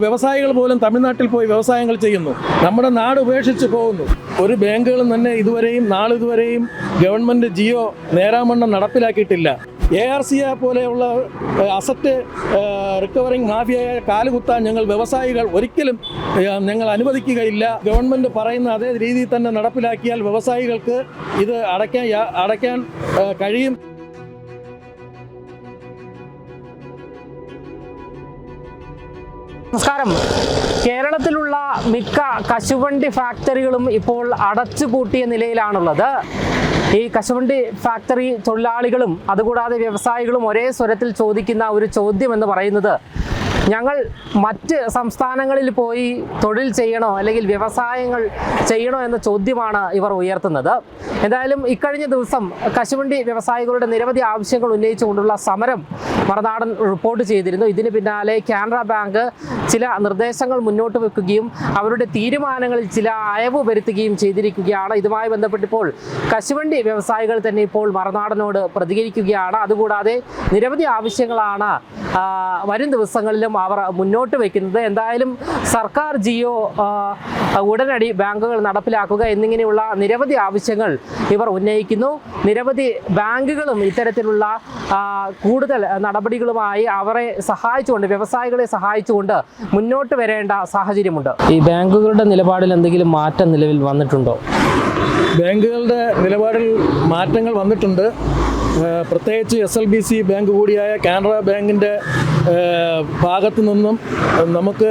വ്യവസായികൾ പോലും തമിഴ്നാട്ടിൽ പോയി വ്യവസായങ്ങൾ ചെയ്യുന്നു. നമ്മുടെ നാട് ഉപേക്ഷിച്ച് പോകുന്നു. ഒരു ബാങ്കുകളും തന്നെ നാളിതുവരെയും ഗവൺമെൻറ് ജിയോ നേരാമണ്ണം നടപ്പിലാക്കിയിട്ടില്ല. ARCA പോലെയുള്ള അസറ്റ് റിക്കവറിംഗ് മാഫിയയെ കാലുകുത്താൻ വ്യവസായികൾ ഒരിക്കലും ഞങ്ങൾ അനുവദിക്കുകയില്ല. ഗവൺമെൻറ് പറയുന്ന അതേ രീതിയിൽ തന്നെ നടപ്പിലാക്കിയാൽ വ്യവസായികൾക്ക് ഇത് അടയ്ക്കാൻ കഴിയും. നമസ്കാരം. കേരളത്തിലുള്ള മിക്ക കശുവണ്ടി ഫാക്ടറികളും ഇപ്പോൾ അടച്ചുപൂട്ടിയ നിലയിലാണുള്ളത്. ഈ കശുവണ്ടി ഫാക്ടറി തൊഴിലാളികളും അതുകൂടാതെ വ്യവസായികളും ഒരേ സ്വരത്തിൽ ചോദിക്കുന്ന ഒരു ചോദ്യം എന്ന് പറയുന്നത്, ഞങ്ങൾ മറ്റ് സംസ്ഥാനങ്ങളിൽ പോയി തൊഴിൽ ചെയ്യണോ അല്ലെങ്കിൽ വ്യവസായങ്ങൾ ചെയ്യണോ എന്ന ചോദ്യമാണ് ഇവർ ഉയർത്തുന്നത്. എന്തായാലും ഇക്കഴിഞ്ഞ ദിവസം കശുവണ്ടി വ്യവസായികളുടെ നിരവധി ആവശ്യങ്ങൾ ഉന്നയിച്ചുകൊണ്ടുള്ള സമരം മറുനാടൻ റിപ്പോർട്ട് ചെയ്തിരുന്നു. ഇതിന് പിന്നാലെ കാനറ ബാങ്ക് ചില നിർദ്ദേശങ്ങൾ മുന്നോട്ട് വെക്കുകയും അവരുടെ തീരുമാനങ്ങളിൽ ചില അയവ് വരുത്തുകയും ചെയ്തിരിക്കുകയാണ്. ഇതുമായി ബന്ധപ്പെട്ടിപ്പോൾ കശുവണ്ടി വ്യവസായികൾ തന്നെ ഇപ്പോൾ മറുനാടനോട് പ്രതികരിക്കുകയാണ്. അതുകൂടാതെ നിരവധി ആവശ്യങ്ങളാണ് വരും ദിവസങ്ങളിലും അവർ മുന്നോട്ട് വയ്ക്കുന്നത്. എന്തായാലും സർക്കാർ ജിയോ ഉടനടി ബാങ്കുകൾ നടപ്പിലാക്കുക എന്നിങ്ങനെയുള്ള നിരവധി ആവശ്യങ്ങൾ ഇവർ ഉന്നയിക്കുന്നു. നിരവധി ബാങ്കുകളും ഇത്തരത്തിലുള്ള കൂടുതൽ നടപടികളുമായി അവരെ സഹായിച്ചുകൊണ്ട്, വ്യവസായികളെ സഹായിച്ചുകൊണ്ട് മുന്നോട്ട് വരേണ്ട സാഹചര്യമുണ്ട്. ഈ ബാങ്കുകളുടെ നിലപാടിൽ എന്തെങ്കിലും മാറ്റം നിലവിൽ വന്നിട്ടുണ്ടോ? ബാങ്കുകളുടെ നിലപാടിൽ മാറ്റങ്ങൾ വന്നിട്ടുണ്ട്. പ്രത്യേകിച്ച് SLBC ബാങ്ക് കൂടിയായ കാനറ ബാങ്കിൻ്റെ ഭാഗത്തു നിന്നും നമുക്ക്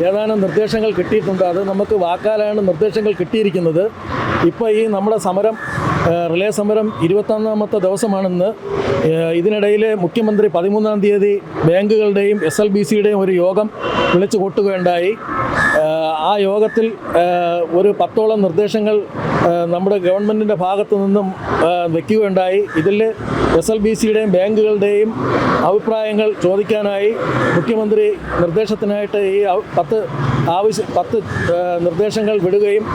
ഏതാനും നിർദ്ദേശങ്ങൾ കിട്ടിയിട്ടുണ്ട്. അത് നമുക്ക് വാക്കാലാണ് നിർദ്ദേശങ്ങൾ കിട്ടിയിരിക്കുന്നത്. ഇപ്പോൾ ഈ നമ്മുടെ സമരം, റിലേ സമരം 21ാമത്തെ ദിവസമാണെന്ന്. ഇതിനിടയിൽ മുഖ്യമന്ത്രി 13-ാം തീയതി ബാങ്കുകളുടെയും SLBCയുടെയും ഒരു യോഗം വിളിച്ചു കൂട്ടുകയുണ്ടായി. ആ യോഗത്തിൽ ഒരു 10ഓളം നിർദ്ദേശങ്ങൾ നമ്മുടെ ഗവൺമെൻറ്റിൻ്റെ ഭാഗത്തു നിന്നും വയ്ക്കുകയുണ്ടായി. ഇതിൽ SLBCയുടെയും ബാങ്കുകളുടെയും അഭിപ്രായങ്ങൾ ചോദിക്കാനായി മുഖ്യമന്ത്രി നിർദ്ദേശത്തിനായിട്ട് ഈ 10 നിർദ്ദേശങ്ങൾ വിടുകയും,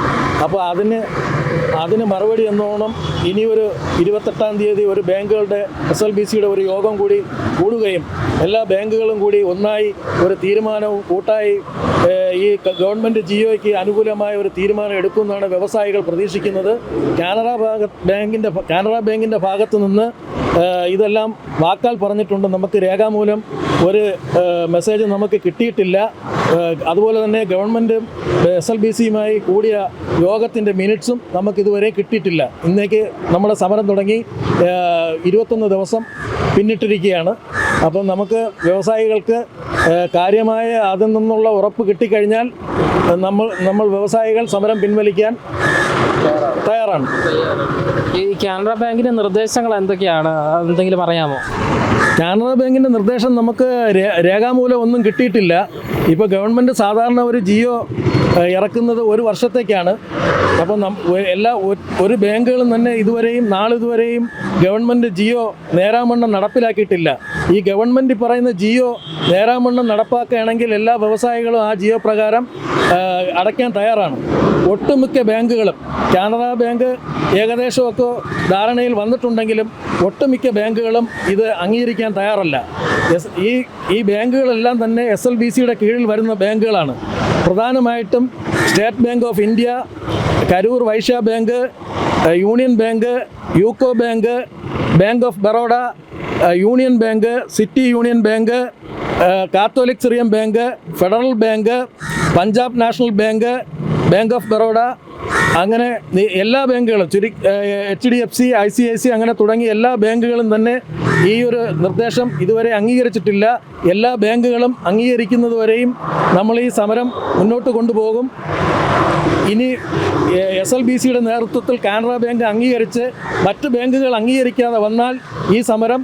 അപ്പോൾ അതിന് മറുപടി എന്നോണം ഇനി ഒരു 28-ാം തീയതി ഒരു ബാങ്കുകളുടെ SLBCയുടെ ഒരു യോഗം കൂടി കൂടുകയും എല്ലാ ബാങ്കുകളും കൂടി ഒന്നായി ഒരു തീരുമാനവും കൂട്ടായി ഈ ഗവൺമെൻറ് ജിയോയ്ക്ക് അനുകൂലമായ ഒരു തീരുമാനം എടുക്കുമെന്നാണ് വ്യവസായികൾ പ്രതീക്ഷിക്കുന്നത്. കാനറ ബാങ്കിൻ്റെ ഭാഗത്തു നിന്ന് ഇതെല്ലാം വാക്കാൽ പറഞ്ഞിട്ടുണ്ട്. നമുക്ക് രേഖാമൂലം ഒരു മെസ്സേജ് നമുക്ക് കിട്ടിയിട്ടില്ല. അതുപോലെ തന്നെ ഗവൺമെൻറ്റും SLBCയുമായി കൂടിയ യോഗത്തിൻ്റെ മിനിറ്റ്സും നമുക്കിതുവരെ കിട്ടിയിട്ടില്ല. ഇന്നേക്ക് നമ്മുടെ സമരം തുടങ്ങി 21 ദിവസം പിന്നിട്ടിരിക്കുകയാണ്. അപ്പം നമുക്ക് വ്യവസായികൾക്ക് കാര്യമായ അതിൽ നിന്നുള്ള ഉറപ്പ് കിട്ടിക്കഴിഞ്ഞാൽ നമ്മൾ വ്യവസായികൾ സമരം പിൻവലിക്കാൻ തയ്യാറാണ്. ഈ കാനറ ബാങ്കിൻ്റെ നിർദ്ദേശങ്ങൾ എന്തൊക്കെയാണ്, എന്തെങ്കിലും അറിയാമോ? കാനറ ബാങ്കിൻ്റെ നിർദ്ദേശം നമുക്ക് രേഖാമൂലം ഒന്നും കിട്ടിയിട്ടില്ല. ഇപ്പോൾ ഗവൺമെൻറ് സാധാരണ ഒരു ജിയോ ഇറക്കുന്നത് 1 വർഷത്തേക്കാണ്. അപ്പം ഒരു ബാങ്കുകളും തന്നെ നാളിതുവരെയും ഗവൺമെൻറ് ജിയോ നേരാമണ്ണം നടപ്പിലാക്കിയിട്ടില്ല. ഈ ഗവൺമെൻറ് പറയുന്ന ജിയോ നേരാമണ്ണം നടപ്പാക്കുകയാണെങ്കിൽ എല്ലാ വ്യവസായികളും ആ ജിയോ പ്രകാരം അടയ്ക്കാൻ തയ്യാറാണ്. ഒട്ടുമിക്ക ബാങ്കുകളും, കാനറ ബാങ്ക് ഏകദേശമൊക്കെ ധാരണയിൽ വന്നിട്ടുണ്ടെങ്കിലും ഒട്ടുമിക്ക ബാങ്കുകളും ഇത് അംഗീകരിക്കാൻ തയ്യാറല്ല. ഈ ബാങ്കുകളെല്ലാം തന്നെ SLBCയുടെ കീഴിൽ വരുന്ന ബാങ്കുകളാണ്. പ്രധാനമായിട്ടും State Bank of India, Karur Vysya Bank, Union Bank, UCO Bank, Bank of Baroda, Union Bank, City Union Bank, Catholic Syrian Bank, Federal Bank, Punjab National Bank, Bank of Baroda, അങ്ങനെ എല്ലാ ബാങ്കുകളും HDFC, ICICI അങ്ങനെ തുടങ്ങി എല്ലാ ബാങ്കുകളും തന്നെ ഈ ഒരു നിർദ്ദേശം ഇതുവരെ അംഗീകരിച്ചിട്ടില്ല. എല്ലാ ബാങ്കുകളും അംഗീകരിക്കുന്നതുവരെയും നമ്മൾ ഈ സമരം മുന്നോട്ട് കൊണ്ടുപോകും. ഇനി SLBCയുടെ നേതൃത്വത്തിൽ കാനറ ബാങ്ക് അംഗീകരിച്ച് മറ്റ് ബാങ്കുകൾ അംഗീകരിക്കാതെ വന്നാൽ ഈ സമരം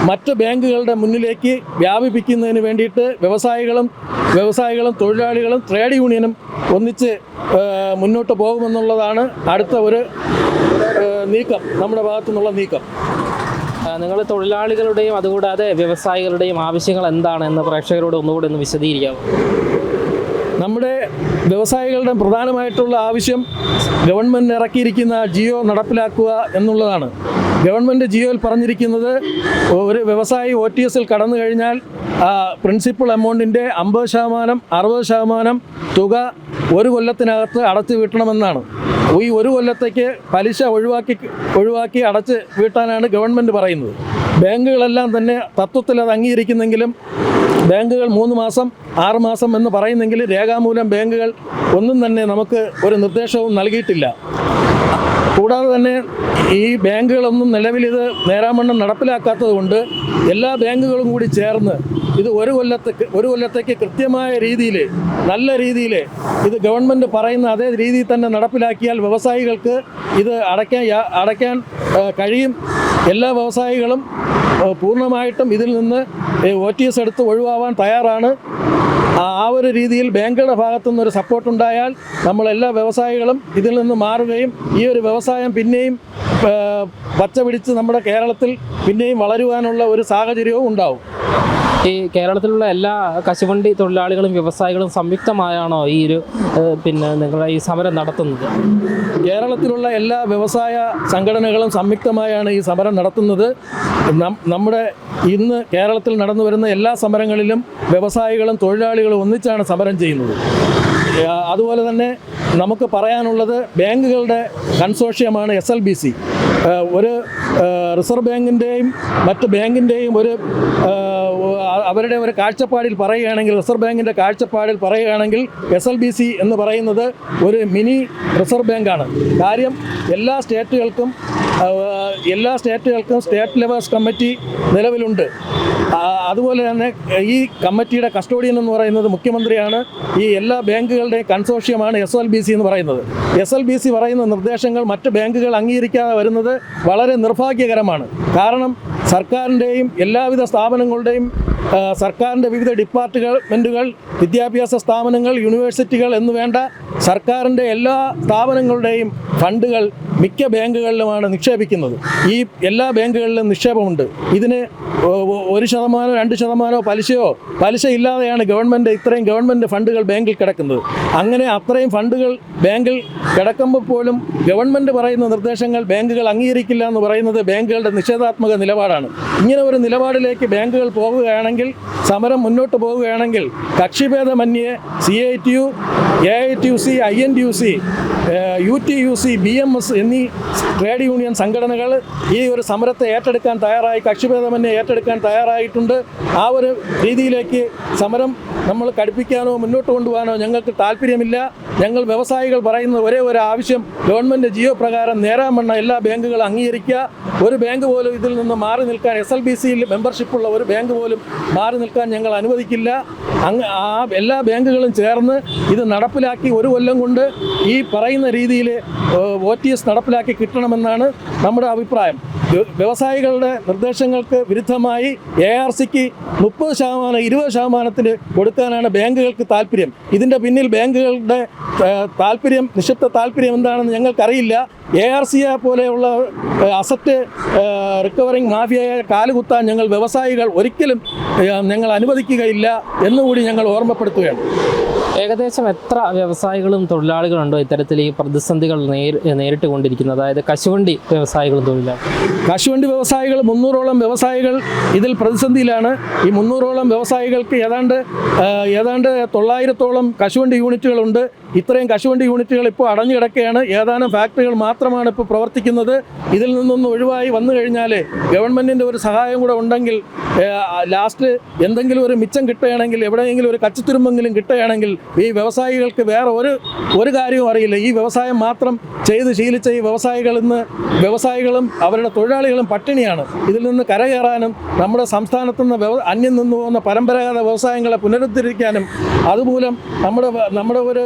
മറ്റ് ബാങ്കുകളുടെ മുന്നിലേക്ക് വ്യാപിപ്പിക്കുന്നതിന് വേണ്ടിയിട്ട് വ്യവസായികളും തൊഴിലാളികളും ട്രേഡ് യൂണിയനും ഒന്നിച്ച് മുന്നോട്ട് പോകുമെന്നുള്ളതാണ് അടുത്ത ഒരു നീക്കം, നമ്മുടെ ഭാഗത്തു നിന്നുള്ള നീക്കം. നിങ്ങൾ തൊഴിലാളികളുടെയും അതുകൂടാതെ വ്യവസായികളുടെയും ആവശ്യങ്ങൾ എന്താണെന്ന് പ്രേക്ഷകരോട് ഒന്നുകൂടി ഒന്ന് വിശദീകരിക്കാമോ? നമ്മുടെ വ്യവസായികളുടെ പ്രധാനമായിട്ടുള്ള ആവശ്യം ഗവൺമെൻറ് ഇറക്കിയിരിക്കുന്ന ജിയോ നടപ്പിലാക്കുക എന്നുള്ളതാണ്. ഗവൺമെൻറ് ജിയോയിൽ പറഞ്ഞിരിക്കുന്നത് ഒരു വ്യവസായി OTSൽ കടന്നു കഴിഞ്ഞാൽ പ്രിൻസിപ്പൽ എമൗണ്ടിൻ്റെ 50%, 60% തുക ഒരു കൊല്ലത്തിനകത്ത് അടച്ചു വീട്ടണമെന്നാണ്. ഈ ഒരു കൊല്ലത്തേക്ക് പലിശ ഒഴിവാക്കി അടച്ച് വീട്ടാനാണ് ഗവൺമെൻറ് പറയുന്നത്. ബാങ്കുകളെല്ലാം തന്നെ തത്വത്തിൽ അത് അംഗീകരിക്കുന്നെങ്കിലും ബാങ്കുകൾ 3 മാസം 6 മാസം എന്ന് പറയുന്നെങ്കിൽ രേഖാമൂലം ബാങ്കുകൾ ഒന്നും തന്നെ നമുക്ക് ഒരു നിർദ്ദേശവും നൽകിയിട്ടില്ല. കൂടാതെ തന്നെ ഈ ബാങ്കുകളൊന്നും നിലവിൽ ഇത് നേരാമണ്ണം നടപ്പിലാക്കാത്തത് കൊണ്ട് എല്ലാ ബാങ്കുകളും കൂടി ചേർന്ന് ഇത് ഒരു കൊല്ലത്തേക്ക് കൃത്യമായ രീതിയിൽ നല്ല രീതിയിൽ ഇത് ഗവൺമെൻറ് പറയുന്ന അതേ രീതിയിൽ തന്നെ നടപ്പിലാക്കിയാൽ വ്യവസായികൾക്ക് ഇത് അടയ്ക്കാൻ കഴിയും. എല്ലാ വ്യവസായികളും പൂർണ്ണമായിട്ടും ഇതിൽ നിന്ന് OTS എടുത്ത് ഒഴിവാവാൻ തയ്യാറാണ്. ആ ഒരു രീതിയിൽ ബാങ്കുകളുടെ ഭാഗത്തുനിന്നൊരു സപ്പോർട്ടുണ്ടായാൽ നമ്മളെല്ലാ വ്യവസായികളും ഇതിൽ നിന്ന് മാറുകയും ഈ ഒരു വ്യവസായം പിന്നെയും പച്ച പിടിച്ച് നമ്മുടെ കേരളത്തിൽ പിന്നെയും വളരുവാനുള്ള ഒരു സാഹചര്യവും ഉണ്ടാവും. ഈ കേരളത്തിലുള്ള എല്ലാ കശുവണ്ടി തൊഴിലാളികളും വ്യവസായികളും സംയുക്തമായാണോ ഈ ഒരു നിങ്ങളുടെ ഈ സമരം നടത്തുന്നത്? കേരളത്തിലുള്ള എല്ലാ വ്യവസായ സംഘടനകളും സംയുക്തമായാണ് ഈ സമരം നടത്തുന്നത്. നമ്മുടെ ഇന്ന് കേരളത്തിൽ നടന്നു വരുന്ന എല്ലാ സമരങ്ങളിലും വ്യവസായികളും തൊഴിലാളികളും ഒന്നിച്ചാണ് സമരം ചെയ്യുന്നത്. അതുപോലെ തന്നെ നമുക്ക് പറയാനുള്ളത് ബാങ്കുകളുടെ കൺസോർഷ്യമാണ് SLBC. ഒരു റിസർവ് ബാങ്കിൻ്റെയും മറ്റ് ബാങ്കിൻ്റെയും അവരുടെ ഒരു കാഴ്ചപ്പാടിൽ പറയുകയാണെങ്കിൽ, റിസർവ് ബാങ്കിൻ്റെ കാഴ്ചപ്പാടിൽ പറയുകയാണെങ്കിൽ SLBC എന്ന് പറയുന്നത് ഒരു മിനി റിസർവ് ബാങ്കാണ്. കാര്യം എല്ലാ സ്റ്റേറ്റുകൾക്കും സ്റ്റേറ്റ് ലെവൽസ് കമ്മിറ്റി നിലവിലുണ്ട്. അതുപോലെ തന്നെ ഈ കമ്മിറ്റിയുടെ കസ്റ്റോഡിയൻ എന്ന് പറയുന്നത് മുഖ്യമന്ത്രിയാണ്. ഈ എല്ലാ ബാങ്കുകളുടെയും കൺസോർഷ്യമാണ് SLBC എന്ന് പറയുന്നത്. SLBC പറയുന്ന നിർദ്ദേശങ്ങൾ മറ്റ് ബാങ്കുകൾ അംഗീകരിക്കാതെ വരുന്നത് വളരെ നിർഭാഗ്യകരമാണ്. കാരണം സർക്കാരിൻ്റെയും എല്ലാവിധ സ്ഥാപനങ്ങളുടെയും സർക്കാരിൻ്റെ വിവിധ ഡിപ്പാർട്ട്മെൻറ്റുകൾ, വിദ്യാഭ്യാസ സ്ഥാപനങ്ങൾ, യൂണിവേഴ്സിറ്റികൾ എന്നു വേണ്ട സർക്കാരിൻ്റെ എല്ലാ സ്ഥാപനങ്ങളുടെയും ഫണ്ടുകൾ മിക്ക ബാങ്കുകളിലുമാണ് നിക്ഷേപിക്കുന്നത്. ഈ എല്ലാ ബാങ്കുകളിലും നിക്ഷേപമുണ്ട്. ഇതിന് 1%, 2% പലിശ ഇല്ലാതെയാണ് ഇത്രയും ഗവൺമെൻറ് ഫണ്ടുകൾ ബാങ്കിൽ കിടക്കുന്നത്. അങ്ങനെ അത്രയും ഫണ്ടുകൾ ബാങ്കിൽ കിടക്കുമ്പോൾ പോലും ഗവൺമെൻറ് പറയുന്ന നിർദ്ദേശങ്ങൾ ബാങ്കുകൾ അംഗീകരിക്കില്ല എന്ന് പറയുന്നത് ബാങ്കുകളുടെ നിഷേധാത്മക നിലപാടാണ്. ഇങ്ങനെ ഒരു നിലപാടിലേക്ക് ബാങ്കുകൾ പോകുകയാണെങ്കിൽ, സമരം മുന്നോട്ട് പോവുകയാണെങ്കിൽ കക്ഷിഭേദമന്യേ CITU, AITUC, INTUC, UTUC, BMS എന്നീ ട്രേഡ് യൂണിയൻ സംഘടനകൾ ഈ ഒരു സമരത്തെ ഏറ്റെടുക്കാൻ തയ്യാറായി, കക്ഷിഭേദമന്യേ ഏറ്റെടുക്കാൻ തയ്യാറായിട്ടുണ്ട്. ആ ഒരു രീതിയിലേക്ക് സമരം നമ്മൾ കടുപ്പിക്കാനോ മുന്നോട്ട് കൊണ്ടുപോകാനോ ഞങ്ങൾക്ക് താല്പര്യമില്ല. ഞങ്ങൾ വ്യവസായികൾ പറയുന്ന ഒരേ ഒരു ആവശ്യം, ഗവൺമെൻറ് ജിയോ പ്രകാരം നേരാമണ്ണം എല്ലാ ബാങ്കുകളും അംഗീകരിക്കുക. ഒരു ബാങ്ക് പോലും ഇതിൽ നിന്ന് മാറി നിൽക്കാൻ, SLBCയിൽ മെമ്പർഷിപ്പുള്ള ഒരു ബാങ്ക് പോലും മാറി നിൽക്കാൻ ഞങ്ങൾ അനുവദിക്കില്ല. എല്ലാ ബാങ്കുകളും ചേർന്ന് ഇത് നടപ്പിലാക്കി ഒരു കൊല്ലം കൊണ്ട് ഈ പറയുന്ന രീതിയിൽ OTS നടപ്പിലാക്കി കിട്ടണമെന്നാണ് നമ്മുടെ അഭിപ്രായം. വ്യവസായികളുടെ നിർദ്ദേശങ്ങൾക്ക് വിരുദ്ധമായി ARCക്ക് 30%, 20% കൊടുക്കാനാണ് ബാങ്കുകൾക്ക് താല്പര്യം. ഇതിൻ്റെ പിന്നിൽ ബാങ്കുകളുടെ നിക്ഷിപ്ത താല്പര്യം എന്താണെന്ന് ഞങ്ങൾക്കറിയില്ല. ARCയെ പോലെയുള്ള അസറ്റ് റിക്കവറിംഗ് മാഫിയയെ കാലുകുത്താൻ ഞങ്ങൾ വ്യവസായികൾ ഒരിക്കലും ഞങ്ങൾ അനുവദിക്കുകയില്ല എന്നുകൂടി ഞങ്ങൾ ഓർമ്മപ്പെടുത്തുകയാണ്. ഏകദേശം എത്ര വ്യവസായികളും തൊഴിലാളികളുണ്ടോ ഇത്തരത്തിൽ ഈ പ്രതിസന്ധികൾ നേരിട്ട് കൊണ്ടിരിക്കുന്നത്? അതായത് കശുവണ്ടി വ്യവസായികളും തൊഴിലാളികളും. കശുവണ്ടി വ്യവസായികൾ 300ഓളം വ്യവസായികൾ ഇതിൽ പ്രതിസന്ധിയിലാണ്. ഈ 300ഓളം വ്യവസായികൾക്ക് ഏതാണ്ട് 900ഓളം കശുവണ്ടി യൂണിറ്റുകളുണ്ട്. ഇത്രയും കശുവണ്ടി യൂണിറ്റുകൾ ഇപ്പോൾ അടഞ്ഞു കിടക്കുകയാണ്. ഏതാനും ഫാക്ടറികൾ മാത്രമാണ് ഇപ്പോൾ പ്രവർത്തിക്കുന്നത്. ഇതിൽ നിന്നൊന്ന് ഒഴിവായി വന്നു കഴിഞ്ഞാൽ ഗവൺമെൻറ്റിൻ്റെ ഒരു സഹായം കൂടെ ഉണ്ടെങ്കിൽ ലാസ്റ്റ് എന്തെങ്കിലും ഒരു മിച്ചം കിട്ടുകയാണെങ്കിൽ, എവിടെയെങ്കിലും ഒരു കച്ചിത്തുരുമ്പെങ്കിലും കിട്ടുകയാണെങ്കിൽ ഈ വ്യവസായികൾക്ക് വേറെ ഒരു കാര്യവും അറിയില്ല. ഈ വ്യവസായം മാത്രം ചെയ്ത് ശീലിച്ച ഈ വ്യവസായികളും അവരുടെ തൊഴിലാളികളും പട്ടിണിയാണ്. ഇതിൽ നിന്ന് കരകയറാനും നമ്മുടെ സംസ്ഥാനത്തു നിന്ന് അന്യം നിന്നു പോകുന്ന പരമ്പരാഗത വ്യവസായങ്ങളെ പുനരുദ്ധരിക്കാനും അതുമൂലം നമ്മുടെ ഒരു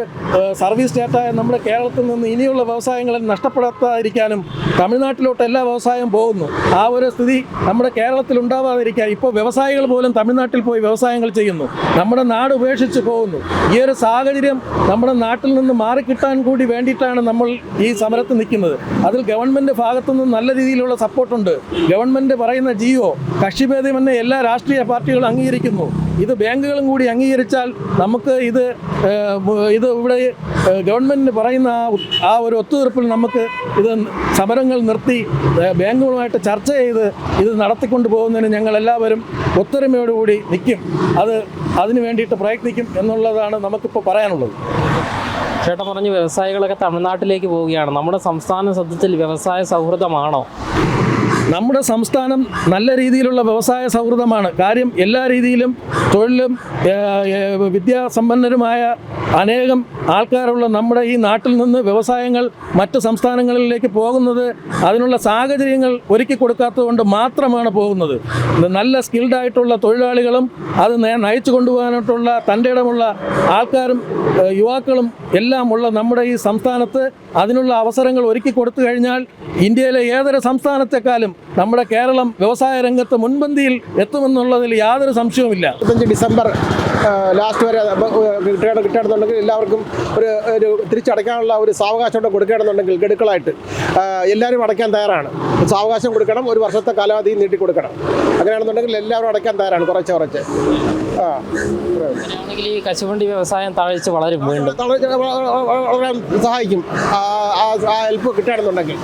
സർവീസ് സ്റ്റേറ്റായ നമ്മുടെ കേരളത്തിൽ നിന്ന് ഇനിയുള്ള വ്യവസായങ്ങളെ നഷ്ടപ്പെടുത്താതിരിക്കാനും തമിഴ്നാട്ടിലോട്ട് എല്ലാ വ്യവസായം പോകുന്നു. ആ ഒരു സ്ഥിതി നമ്മുടെ കേരളത്തിൽ ഉണ്ടാവാതിരിക്കാൻ ഇപ്പോൾ വ്യവസായികൾ പോലും തമിഴ്നാട്ടിൽ പോയി വ്യവസായങ്ങൾ ചെയ്യുന്നു. നമ്മുടെ നാട് ഉപേക്ഷിച്ച് പോകുന്നു. ഈ ഒരു സാഹചര്യം നമ്മുടെ നാട്ടിൽ നിന്ന് മാറിക്കിട്ടാൻ കൂടി വേണ്ടിയിട്ടാണ് നമ്മൾ ഈ സമരത്ത് നിൽക്കുന്നത്. അതിൽ ഗവൺമെൻറ് ഭാഗത്തുനിന്ന് നല്ല രീതിയിലുള്ള സപ്പോർട്ടുണ്ട്. ഗവൺമെൻറ് പറയുന്ന ജിയോ കക്ഷിഭേദമന്യേ എല്ലാ രാഷ്ട്രീയ പാർട്ടികളും അംഗീകരിക്കുന്നു. ഇത് ബാങ്കുകളും കൂടി അംഗീകരിച്ചാൽ നമുക്ക് ഇത് ഇവിടെ ഗവൺമെൻറ്റിന് പറയുന്ന ആ ഒരു ഒത്തുതീർപ്പിൽ നമുക്ക് ഇത് സമരങ്ങൾ നിർത്തി ബാങ്കുകളുമായിട്ട് ചർച്ച ചെയ്ത് ഇത് നടത്തിക്കൊണ്ട് പോകുന്നതിന് ഞങ്ങൾ എല്ലാവരും ഒത്തൊരുമയോടുകൂടി നിൽക്കും. അതിന് വേണ്ടിയിട്ട് പ്രയത്നിക്കും എന്നുള്ളതാണ് നമുക്കിപ്പോൾ പറയാനുള്ളത്. ചേട്ടൻ പറഞ്ഞു വ്യവസായികളൊക്കെ തമിഴ്നാട്ടിലേക്ക് പോവുകയാണ്. നമ്മുടെ സംസ്ഥാന സത്യത്തിൽ വ്യവസായ സൗഹൃദമാണോ? നമ്മുടെ സംസ്ഥാനം നല്ല രീതിയിലുള്ള വ്യവസായ സൗഹൃദമാണ്. കാര്യം എല്ലാ രീതിയിലും തൊഴിലും വിദ്യാസമ്പന്നരുമായ അനേകം ആൾക്കാരുള്ള നമ്മുടെ ഈ നാട്ടിൽ നിന്ന് വ്യവസായങ്ങൾ മറ്റ് സംസ്ഥാനങ്ങളിലേക്ക് പോകുന്നത് അതിനുള്ള സാഹചര്യങ്ങൾ ഒരുക്കി കൊടുക്കാത്തതുകൊണ്ട് മാത്രമാണ് പോകുന്നത്. നല്ല സ്കിൽഡായിട്ടുള്ള തൊഴിലാളികളും അത് നയിച്ചു കൊണ്ടുപോകാനായിട്ടുള്ള തൻ്റെ ഇടമുള്ള ആൾക്കാരും യുവാക്കളും എല്ലാം ഉള്ള നമ്മുടെ ഈ സംസ്ഥാനത്ത് അതിനുള്ള അവസരങ്ങൾ ഒരുക്കി കൊടുത്തു കഴിഞ്ഞാൽ ഇന്ത്യയിലെ ഏതൊരു സംസ്ഥാനത്തെക്കാളും നമ്മുടെ കേരളം വ്യവസായ രംഗത്ത് മുൻപന്തിയിൽ എത്തുമെന്നുള്ളതിൽ യാതൊരു സംശയവുമില്ല. 25 ഡിസംബർ ലാസ്റ്റ് വരെ കിട്ടുകയാണെന്നുണ്ടെങ്കിൽ എല്ലാവർക്കും ഒരു തിരിച്ചടയ്ക്കാനുള്ള ഒരു സാവകാശം കൊടുക്കുകയാണെന്നുണ്ടെങ്കിൽ ഗഡുക്കളായിട്ട് എല്ലാവരും അടയ്ക്കാൻ തയ്യാറാണ്. സാവകാശം കൊടുക്കണം, ഒരു വർഷത്തെ കാലാവധി നീട്ടി കൊടുക്കണം. അങ്ങനെയാണെന്നുണ്ടെങ്കിൽ എല്ലാവരും അടയ്ക്കാൻ തയ്യാറാണ് കുറച്ച്. അങ്ങനെയാണെങ്കിൽ ഈ കശുവണ്ടി വ്യവസായം തഴച്ച് വളരും, വീണ്ടും വളരാൻ സഹായിക്കും ആ ഹെൽപ്പ് കിട്ടുകയാണെന്നുണ്ടെങ്കിൽ.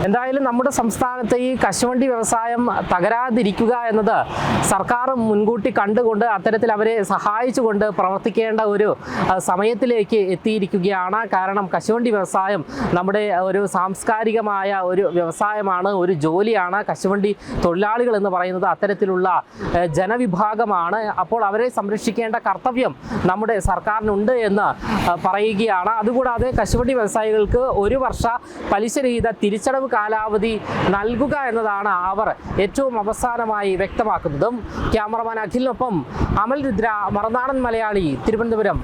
എന്തായാലും നമ്മുടെ സംസ്ഥാനത്ത് ഈ കശുവണ്ടി വ്യവസായം തകരാതിരിക്കുക എന്നത് സർക്കാർ മുൻകൂട്ടി കണ്ടുകൊണ്ട് അത്തരത്തിൽ അവരെ സഹായിച്ചുകൊണ്ട് പ്രവർത്തിക്കേണ്ട ഒരു സമയത്തിലേക്ക് എത്തിയിരിക്കുകയാണ്. കാരണം കശുവണ്ടി വ്യവസായം നമ്മുടെ ഒരു സാംസ്കാരികമായ ഒരു വ്യവസായമാണ്, ഒരു ജോലിയാണ്. കശുവണ്ടി തൊഴിലാളികൾ എന്ന് പറയുന്നത് അത്തരത്തിലുള്ള ജനവിഭാഗമാണ്. അപ്പോൾ അവരെ സംരക്ഷിക്കേണ്ട കർത്തവ്യം നമ്മുടെ സർക്കാരിനുണ്ട് എന്ന് പറയുകയാണ്. അതുകൂടാതെ കശുവണ്ടി വ്യവസായികൾക്ക് 1 വർഷ പലിശരഹിത തിരിച്ചടവ് കാലാവധി നൽകുക എന്നതാണ് അവർ ഏറ്റവും അവസാനമായി വ്യക്തമാക്കുന്നതും. ക്യാമറമാൻ അഖിലിനൊപ്പം അമൽ രുദ്ര, മറുനാടൻ മലയാളി, തിരുവനന്തപുരം.